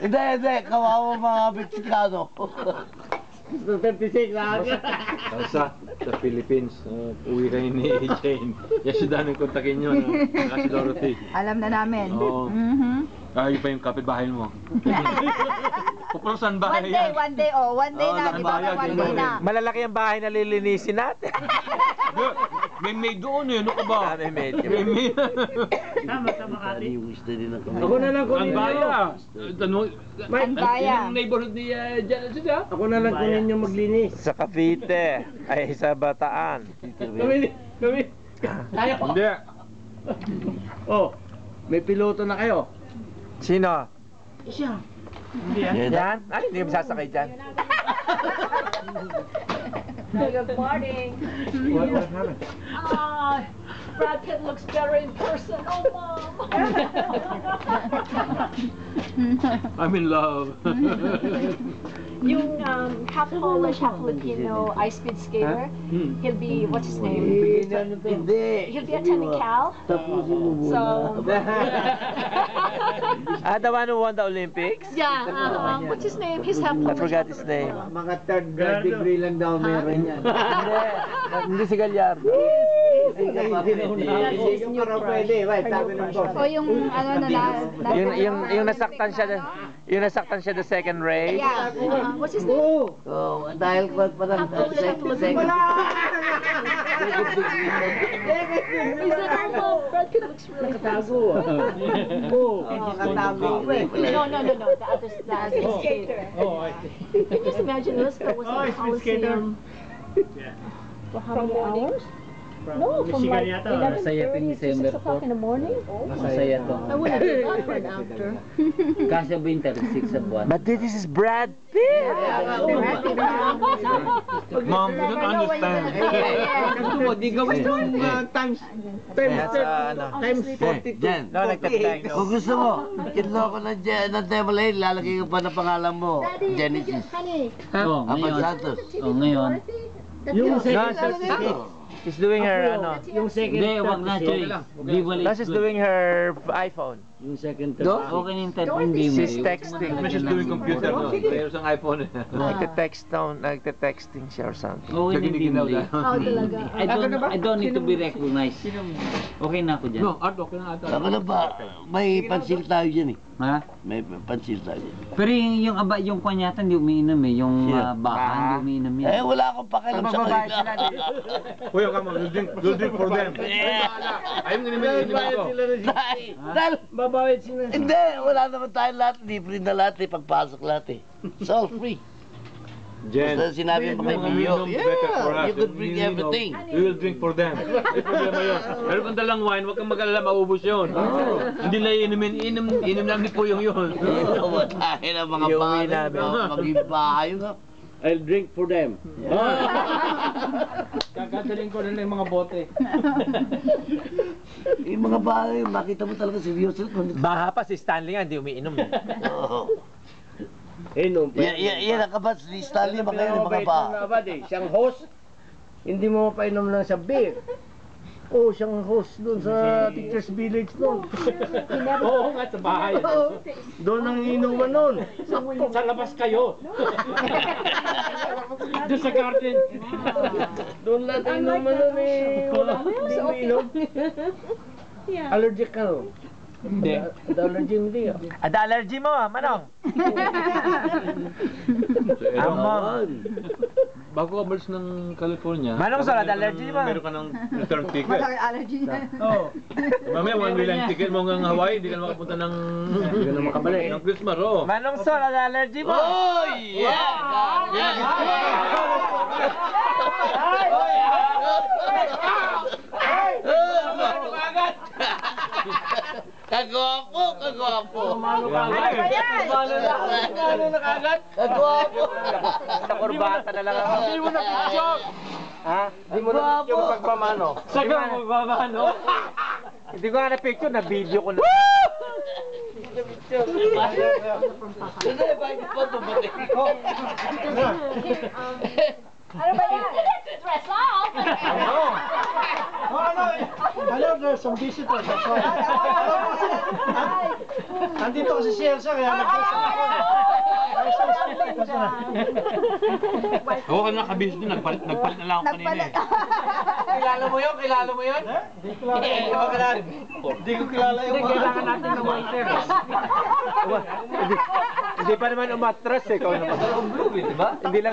Hindi. Kawawa mga Meksikano. 36 lang. Sa Philippines, uwi kayo ni Jane. Yes, si Daning kontakin nyo, no? Saka si Dorothy. Alam na namin. Oo. Ayun pa yung kapitbahay mo. Kung saan bahay yan? One day na, di ba? One day na. Malalaki ang bahay na lilinisin natin. May maid doon eh, ano ka ba? May maid. May maid. Tama Kati. Ako na lang kunin Ang baya. Ang baya. Yung neighborhood ni Janet sila. Ako na lang kunin yung maglinis. Sa Cavite, ay sa Bataan. Kami. Tayo. Hindi. Oh, may piloto na kayo. Sino? Siya. Yan? Ay, hindi mo sasakay dyan. Good morning. What happened? Brad Pitt looks better in person. Oh, Mom. I'm in love. Yung half Polish, half Filipino ice speed skater. He'll be, what's his name? Hindi. He'll be attending Cal. Tapusin mo muna. So, The one who won the Olympics? yeah, what's his name? He's half I Polish. forgot his name. Mga third degree lang daw meron yan. Hindi si Gallardo. Yung parang pwede, right? Sabi ng boss. O yung ano na Yung nasaktan siya the second race. Yeah. What's his name? Oh, dahil pa ng second. He said, oh, Mom, Brad Pitt looks really Tago. Oh. Nakatago eh. No, the other skater. Oh, I see. Can you just imagine Elizabeth was in the Coliseum for how many hours? No, from like 11:30 to 6 o'clock in the morning. Masaya to. I wouldn't do that for an actor. Kasya ba yung 36 sa buwan? But this is Brad Pitt. Mom, you don't understand. Gusto mo, di gawin yung times 42. Jen. No, nagtatag. Kung gusto mo, itloko ng Demalay, lalagay ko pa ng pangalan mo. Genesis. Oh, Apan ngayon. Santos. Oh, ngayon. Yung second She's doing her ano. Yung second Hindi, wag na, Choy. Di wala. No, she's doing her iPhone. Yung second Okay na yung third, hindi mo. She's texting. She's doing computer no? Pero sa iPhone. Nagte-texting siya or something. Okay na yung Ginaw team na. Oh, talaga. I don't need to be recognized. Okay na ako dyan. No, Art, okay na ata. Ako na ba, may pansil tayo dyan eh. Ha? May pansil tayo dyan. Pero yung kanyata hindi umiinom eh. Yung baka hindi umiinom yan. Eh, wala akong pakialam sa kanila. Kuya, come on, we'll drink for them. Ayun nga naman ko. Dahil, Babawit sila. hindi, wala naman tayo lahat. Libre na lahat eh, pagpasok lahat eh. It's all free. Jen, Basta sinabi mo kay Mio, yeah, you could bring everything. We will drink for them. May problema yun. Meron kang dalang wine, huwag kang mag-alala, maubos yun. Hindi na inumin lang ni Puyong yun. Wala tayo ng mga Iuwi bahay. namin. Maging bahay nga. I'll drink for them. Kagadaling ko na yung mga bote. Yung mga bahay, makita mo talaga seryoso. Baha pa si Stanley nga, hindi umiinom. Oo. Eh, no. Yan ang kabats ni Stanley, mga yun, mga bahay. Siyang host, hindi mo mapainom lang sa beer. Oh, siyang host doon sa Teachers Village doon. Oo nga, sa bahay. Doon ang inuman noon. Sa labas kayo. Doon sa garden. Doon lahat ang inuman noon eh. Wala, hindi mo inom. Allergic ka no? Hindi. Allergy hindi ah. Ada allergy mo, Manong. Amon. Bago ka malis ng California, Manong Sol, ada allergy mo. meron ka ng return ticket. allergy niya. Oo. Mamaya, one way lang ticket mo hanggang Hawaii, hindi ka na makapunta ng... Hindi ka na makabalik. ng Christmas, oh. Manong Sol, ada allergy mo. Oh, yeah! Kagwapo! Mano na kagad. Kagwapo! Sa kurbata na lang ako. Hindi mo na picture. Ha? Hindi mo na yung pagmamano. Sa kurbata. Hindi ko nga na picture, na video ko na. Hindi, bakit pa ito? Ano ba yan? Dress off! Hello, there's some visitors. Andito kasi si Elsa, kaya nag-dress ako. Oo, ka nakabis doon. Nagpalit na lang ako kanina eh. Kilala mo yun? Kilala mo yun? Hindi ko kilala yung mga. Kailangan natin ng waiter. Hindi pa naman umatras eh. Ikaw naman. Blue, di ba? Hindi lang